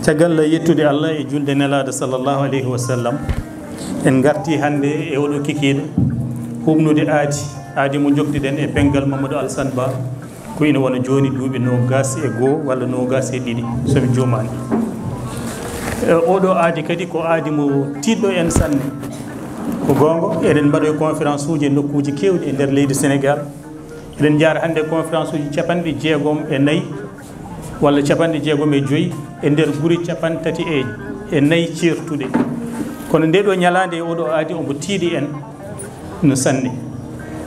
Caggal yettude Allah e julde nelaɗo sallllahu alayhi wa sallam en garti hande e oɗo kikiɗe humnude aadi mo jogdiɗen e Pengal Mammadu Alasan Ba ko ina wona joni duuɓi nogas e goo walla nogas e ɗiɗi somi jomani. Oɗo aadi kadi ko aadi mo tiɗɗo en sanne ko gonga. Eɗen mbaɗo e conférence uji e nokkuji kewɗi e nder leydi Sénégal. Eɗen jara hande conférence uji 64 walla 65 e nder guri 34 certuɗe. Kono nde ɗo ñalande oɗo aadi omo tiiɗi en no sanne.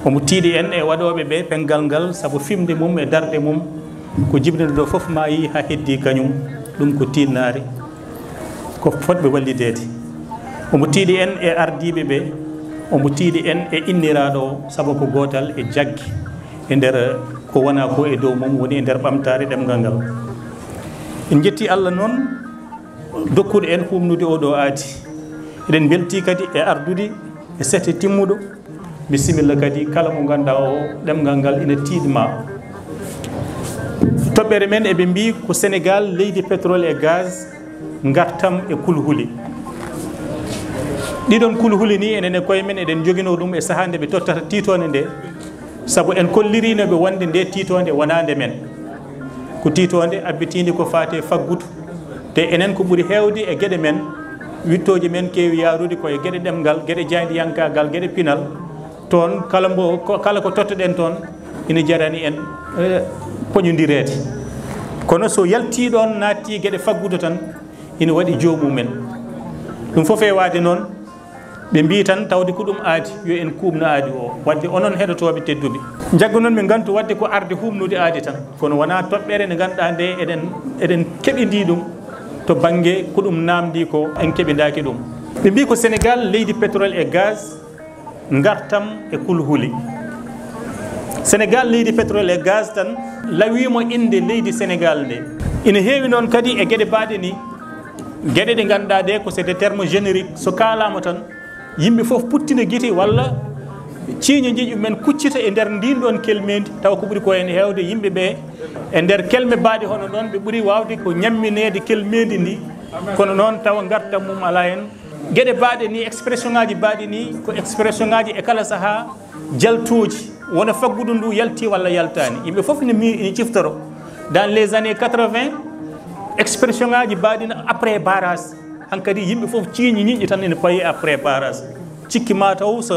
Omo tiiɗi en e waɗoɓe ɓe pengal ngal saabu fimde mum e darde mum ko jibnade ɗo foof ma yi ha heddi kañum. Ɗum ko tinnare ko fotɓe wallidede. Omo tiiɗi en e ardiɓe ɓe, omo tiiɗi en e inniraɗo o saabu ko gotal e jaggi e nder ko wona ko e dow mum woni e nder ɓamtare ɗemgal ngal. En jetti Allah noon dokkuɗo en humnude oɗo aadi. Eɗen belti kadi e ardude e sete timmuɗo. Bisimilla kadi kala mo ganduɗa o ɗemgal ngal ina tiiɗma. Toɓɓere men eɓe mbi ko Sénégal leydi pétrole et gaz ngartam e kulhuli. Ɗiɗon kulhuli ni enen e koye men eɗen joguino ɗum e saaha nde ɓe tottata titode nde, saabu en kollirinoɓe wonde nde titode wonande men ko titode abbitinde ko fate faggudu. Te enen ko ɓuuri hewde e gueɗe men wittoji men kewi yarude koye gueɗe ɗemgal, gueɗe jaydiyankagal, gueɗe pinal. Toon kala ko totteɗen toon ina jarani en poñodirede. Kono so yalti ɗon natti gueɗe faggudu tan ina waɗi jomumen. Ɗum fof e wade noon ɓe mbi tan tawde ko ɗum aadi yo en kuubno aadi o. Wadde onon heɗotoɓe tedduɓe jaggu noon min gantu wadde ko arde humnude aadi tan, kono wona toɓɓere nde ganduɗa nde eɗen keɓidi ɗum to banggue ko ɗum namdi ko en keɓidaki ɗum. Ɓe mbi ko Sénégal leydi pétrole et gaz ngartam e kulhuli. Sénégal leydi pétrole et gaz tan lawimo inde leydi Sénégal nde. Ina heewi noon kadi e gueɗe mbaɗe ni, gueɗe ɗe ganduɗa ɗe ko c'est des termes génériques. So kalama tan yimɓe foof puttina guite walla ciiñe jiiƴu men kuccita e nder ndin ɗon kelmedi, taw ko ɓuuri ko hen hewde yimɓe ɓe e nder kelme mbaɗe hono noon ɓe ɓuuri wawde ko ñamminede kelmedi ndi. Kono noon tawa gartam mum ala hen. Gueɗe mbaɗe ni expression ngaji mbaɗi ni ko expression ngaji e kala saaha jaltoji wona faggudu ndu yalti walla yaltani. Yimɓe foof ne ciftoro dans les années 80 expression ngaji mbaɗino après barrage. Hankkadi yimɓe foof ciiñi ñiƴƴi tan ene payi après barrage. Cikki ma taw so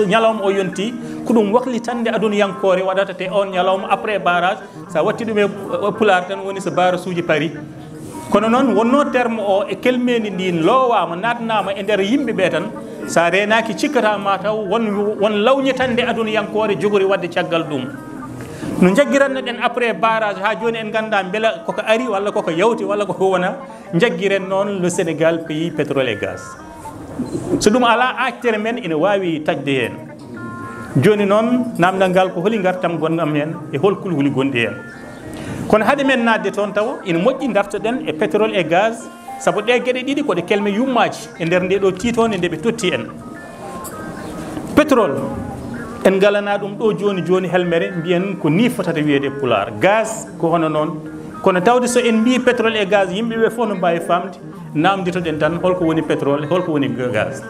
ñalawma o yonti ko ɗum waklitande aduniyankore waɗata te on ñalawma après barrage. Sa watti ɗum e pular tan woni so barrage uji paari. Kono noon wonno terme o e kelmedi ndin lowama natnama e nder yimɓe ɓe tan, sa renaki cikkata ma taw won lawñitande aduniyankore jogori wadde caggal ɗum. No jaggiranno ɗen après barrage ha joni en ganda beela koko ari walla koko yawti walla koko wona, jaggiren noon le Sénégal pays pétrole et gaz. So ɗum ala actere men ina wawi tajde hen. Joni noon namdal ngal ko holi gartam gonɗam hen e hol kulhuli gonɗi hen. Kono haade men nadde toon taw ina moƴƴi dartoɗen e pétrole et gaz, saabu ɗe gueɗe ɗiɗi koɗe kelme yummaji e nder nde ɗo titode nde ɓe totti en. Pétrole en galana ɗum ɗo joni helmere mbiyen ko ni fotata wiyede pular. Gaz ko hono noon. Kono tawde so en mbi pétrole et gaz yimɓeɓe fof no mbawi famde namditoɗen tan holko woni pétrole holko woni gaz.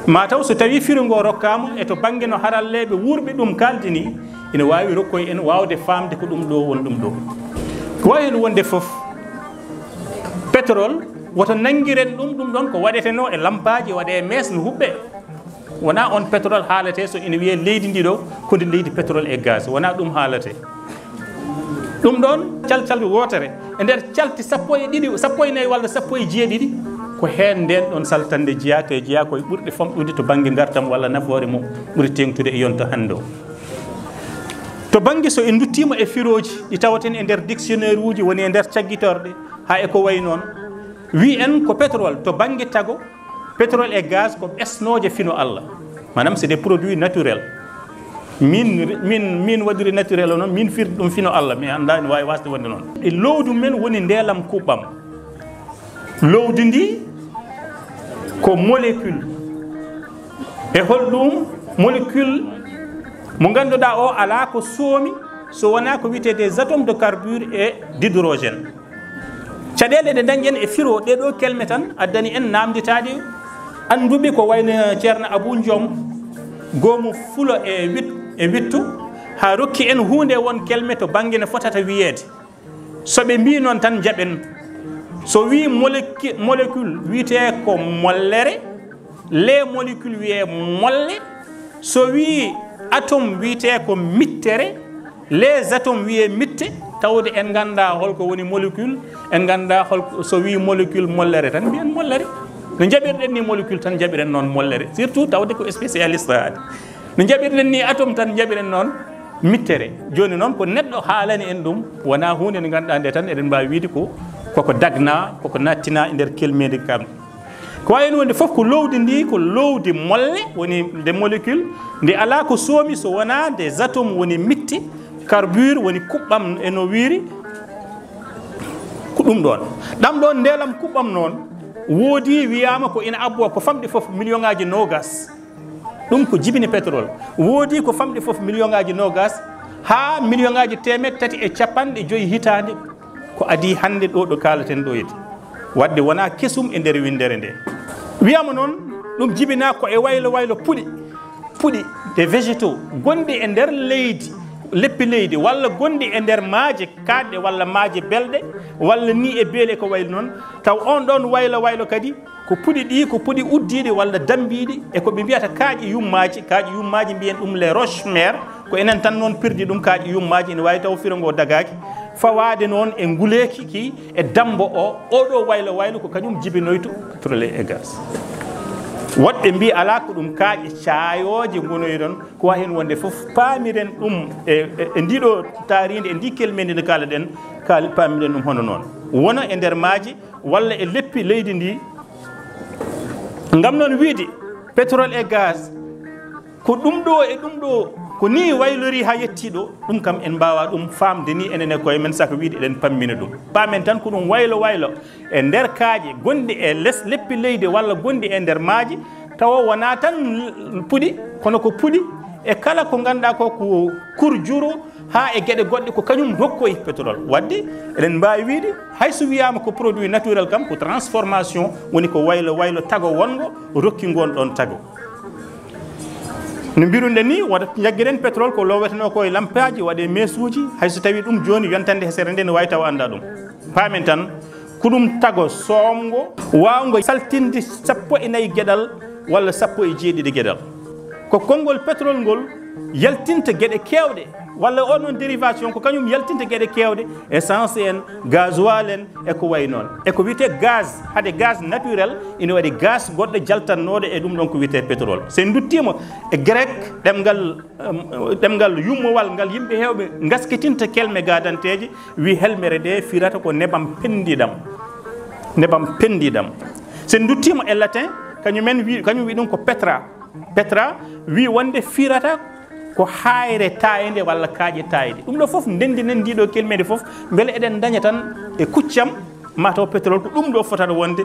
Ma taw so tawi firingo rokkama e to banggue no haralleɓe wurɓe ɗum kaldi ni ina wawi rokkoye en wawde famde ko ɗum ɗo woni ɗum ɗo. Ko wawi hen wonde foof pétrole woto nanguiren ɗum ɗon ko waɗeteno e lampaji waɗe e mees no huɓɓe. Wona on pétrole haalate so ina wiye leydi ndi ɗo kode leydi pétrole et gaz, wona ɗum haalate. Ɗum ɗon calcal wotere e nder calti 14 walla 17 ko hen nden ɗon saltande jeeya te jeeya koye ɓurɗe famɗude to banggue gartam walla nafoore mum ɓuuri tengtude e yonto hande o. To banggue so en duttima e firoji ɗi tawaten e nder dictionnaire uji woni e nder cagguitorɗe ha e ko way noon wi en ko pétrole to banggue tago pétrole et gaz ko ɓesnoje fino Allah, manam c'est des produits naturels. min waɗiri naturel o noon min firti ɗum fino Allah mi anda ne wawi wasde wonde noon. E lowdu men woni ndelam kuɓɓam. Lowdi ndi ko molécule e holɗum molécule mo ganduɗa o ala ko soomi so wona ko wiyete des atomes de carbure et d'hydrogène. caɗele ɗe dañƴen e firo ɗeɗo kelme tan addani en namditade anduɓe ko wayno ceerno Abou Diom goomu fulo e wittu ha rokki en hunde won kelme to banggue ne fotata wiyede soɓe mbi noon tan jaɓen so wi molécule wiyete ko mollere les molécules wiye molle so wi atome wiyete ko mittere les atomes wiye mitte tawde en ganda holko woni molécule en ganda holko so wi molécule mollere tan mbiyen mollere no jaɓirɗen ni molécule tan jaɓiren noon mollere surtout tawde ko spécialiste haade no jaɓirɗen ni atome tan jaɓiren noon mittere joni noon ko neɗɗo haalani en ɗum wona hunde nde ganduɗa nde tan eɗen mbawi wiide koko dagna koko nattina e nder kelmede kam ko wayno wonde foof ko lowdi ndi ko lowdi molle woni des molécule nde ala ko soomi so wona des atomes woni mitti carbure woni kuɓɓam eno wiiri ko ɗum ɗon ɗam ɗon ndelam kuɓɓam noon woodi wiyama ko ina abbo ko famɗi foof million ngaji nogas ɗum ko jibini pétrole woodi ko famɗi foof million ngaji nogas ha million ngaji temed tati e capanɗe joyi hitande ko adi hande ɗo kalaten ɗo yede wadde wona kesum e nder windere nde wiyama noon ɗum jibina ko e waylo puɗi des végétaux gonɗi e nder leydi leppi leydi walla gonɗi e nder maaje kaɗɗe walla maaje belɗe walla ni e beele ko waylo noon taw on ɗon waylo kadi ko puɗi ɗi ko puɗi uddiɗi walla dambiɗi e ko ɓe mbiyata kaaƴi yummaji mbiyen ɗum les roches mères ko enen tan noon pirdi ɗum kaaƴi yummaji ene wawi taw firongo dagaki fawade noon e nguleki ki e dambo o oɗo waylo ko kañum jibinoyto pétrole et gaz woɗɓe mbi ala ko ɗum kaaƴe caayoje gonoyi ɗon ko wawi hen wonde foof paamiren ɗum e ndiɗo taaride e ndi kelmedi nde kalaɗen paamiren ɗum hono noon wona e nder maaji walla e leppi leydi ndi ngam noon wiide pétrole et gaz ko ɗum ɗo e ɗum ɗo ko ni waylori ha yettiɗo ɗum kam en mbawa ɗum famde ni enen e koye men saka wiide eɗen pammina ɗum pamen tan ko ɗum waylo e nder kaaƴe gonɗi e leppi leydi walla gonɗi e nder maaji tawa wona tan puɗi kono ko puɗi e kala ko ganduɗa ko kurjuru ha e gueɗe goɗɗe ko kañum hokkoyi pétrole wadde eɗen mbawi wiide hayso wiyama ko produit naturel kam ko transformation woni ko waylo tago wongo rokki ngon ɗon tago no mbiruɗen ni waɗa jagguiren pétrole ko loweteno koye lampaji waɗe mesuji hayso tawi ɗum joni yontande hesere nde ne wawi taw anda ɗum pamen tan ko ɗum tago somgo wawgo saltinde 14 gueɗal walla 17 gueɗal ko konngol pétrole ngol yaltinta gueɗe kewɗe walla onon dérivation ko kañum yaltinta gueɗe kewɗe essence en gasoil en eko way noon eko wiyete gaz hade gaz naturel ina waɗi gaz goɗɗo jaltannoɗo e ɗum ɗon ko wiyete pétrole sen duttima e grec ɗemgal yummowal ngal yimɓe hewɓe gaskitinta kelme gadanteje wi helmere ɗe firata ko nebam pendiɗam sen duttima e latin kañum wi ɗum ko petra wi wonde firata ko hayre tayede walla kaaƴe tayede ɗum ɗo foof ndendinen ndiɗo kelmede foof beele eɗen daña tan e kuccam mataw pétrole ko ɗum ɗo fotata wonde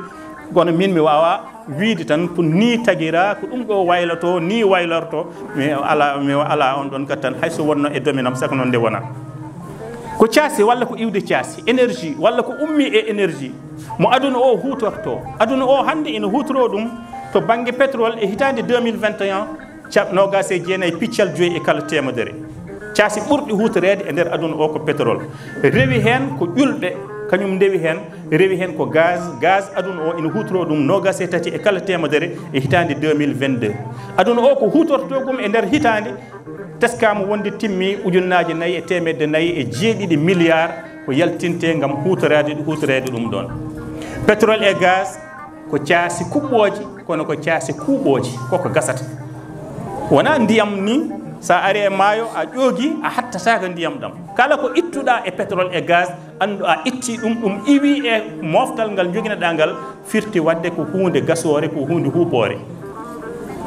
kono min mi wawa wiide tan ko ni taguira ko ɗum ɗo wayloto ni waylorto mi ala on ɗon kattan hayso wonno e domaine am saka noon nde wona ko caasi walla ko iwde caasi énergie walla ko ummi e énergie mo aduna o hutorto aduna o hande ina hutoro ɗum to banggue pétrole e hitande 2021 nogas e jeenayyi piccal joyi e kala temedere caasi ɓurɗi hutorede e nder aduna o ko pétrole rewi hen ko ƴulɓe kañum ndewi hen rewi hen ko gaz aduna o ina hutoro ɗum nogas e tati e kala temedere e hitande 2022 aduna o ko hutortogum e nder hitande teskama wonde timmi ujunnaje 4 e temedde 4 e jeeɗiɗi milliard ko yaltinte gam hutorede ɗum ɗon pétrole et gaz ko caasi kuɓɓoji kono ko caasi kuuɓoji koko gasata wona ndiyam ni sa ari e maayo a ƴoogi a hattataka ndiyam ɗam kala ko ittuɗa e pétrole et gaz andu a itti ɗum iwi e moftal ngal joguinoɗa ngal firti wadde ko hunde gasore ko hunde huuɓore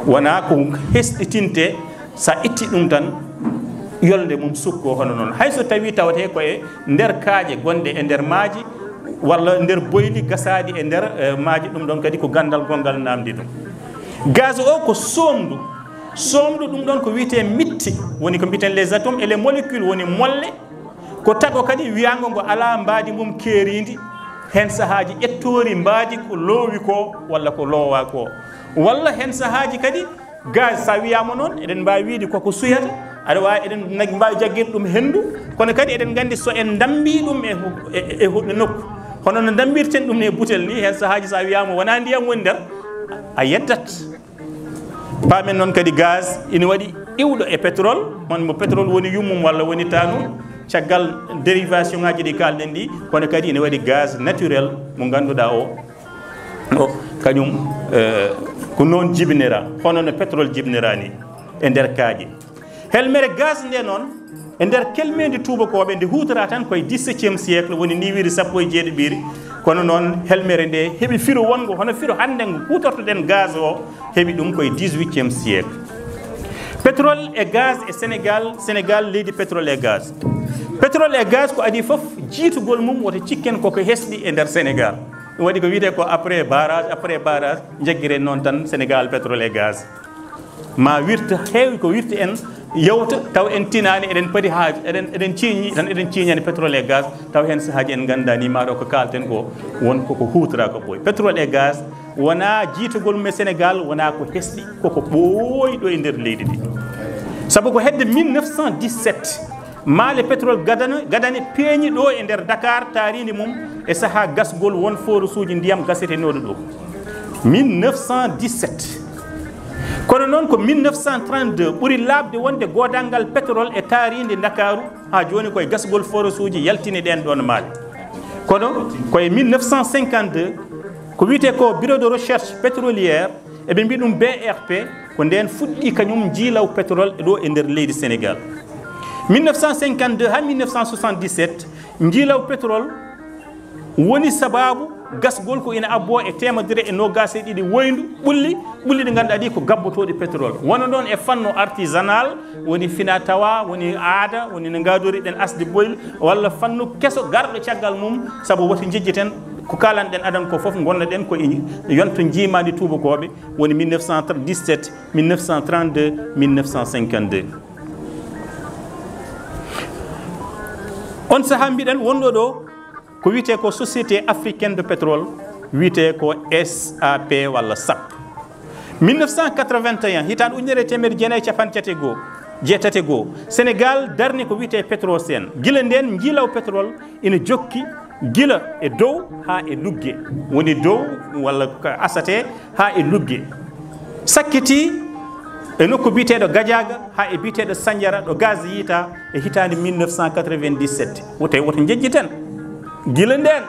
wona ko hesɗitinte sa itti ɗum tan yolde mum sukko hono noon hayso tawi tawate koye nder kaaƴe gonɗe e nder maaji walla nder boyli gasaɗi e nder maaji ɗum ɗon kadi ko gandal gongal namdi ɗum gaz o ko somdu ɗum ɗon ko wiyete mitti woni ko mbiten les atomes et les molécules woni molle ko tago kadi wiyango ngo ala mbadi mum keeridi hen sahaji ettori mbaadi ko loowi ko walla ko loowa ko walla hen sahaji kadi gaz sa wiyama noon eɗen mbawi wiide koko suyata aɗa wawi eɗen mbawi jagguirde ɗum hendu kono kadi eɗen gandi so en dambi ɗum e huɗɗo nokku hono no dambirten ɗum ne butel ni hen sahaji sa wiyama wona ndiyam woni nder a yeddat pamen noon kadi gaz ina waɗi iwɗo e pétrole on mo pétrole woni yummum walla woni tanum caggal dérivation ngaji ɗi kalɗen ɗi kono kadi ina waɗi gaz naturel mo ganduɗa o kañum ko noon jibinira hono no pétrole jibinira ni e nder kaaƴe helmere gaz nde noon e nder kelmede tubakoɓe nde hutora tan koye 17e siècle woni niwiri 17 kono noon helmere nde heeɓi firo wongo hono firo hande ngo hutortoɗen gaz o heeɓi ɗum koye 18e siècle pétrole et gaz e sénégal leydi pétrole et gaz ko adi foof jiitugol mum woto cikken koko hesɗi e nder sénégal ɗum waɗi ko wiyete ko après barrage jagguiren noon tan sénégal pétrole et gaz ma wirta heewi ko wirta en yewta taw en tinani eɗen paadi haaji eɗen ciiñi tan eɗen ciiñani pétrole et gaz taw hen sahaji en gandani maɗo ko kalten ko won koko hutora ko ɓooyi pétrole et gaz wona jiitugol me sénégal wona ko hesɗi koko ɓooyi ɗo e nder leydi ndi saabu ko hedde 1917 maale pétrole gadane peeñi ɗo e nder dakar taaridi mum e saaha gasgol won forage uji ndiyam gasetenoɗo ɗo 1917 kono noon ko 1932 ɓuri laabde wonde godalngal pétrole e taaride dakaru ha joni koye gasgol forage uji yaltini ɗen ɗon maale kono koye 1952 ko wiyete ko bureau de recherche pétrolière eɓe mbi ɗum BRP ko nden fuɗɗi kañum jiilaw pétrole ɗo e nder leydi sénégal 1952 ha 1977 jiilaw pétrole woni sababu gasgol ko ina abbo e temedere e nogas e ɗiɗi woyndu ɓulli ɗi ganduɗa ɗi ko gabbotoɗi pétrole wona ɗon e fanno artisanal woni fina tawa woni aada woni no gadori ɗen asde boyle walla fannu keso garɗo caggal mum saabu woto jejjiten ko kalanɗen adan ko foof gonnoɗen ko yonto jiimadi tubakoɓe woni 1917 1932 1952 on saaha mbiɗen wonɗo ɗo ko wiyete ko société africaine de pétrole wiyete ko SAP walla SAP 1981 hitande ujunere temedde jeenayyi capanɗe jeetati goo sénégal darni ko wiyete pétrocène gila nden jiilaw pétrole ina jokki gila e dow ha e lugge woni dow walla ko asate ha e lugge sakkiti e nokku biteɗo Gadiaga ha e biteɗo Sandiara ɗo gaz yiita e hitande 1997 woto jejjiten gila nden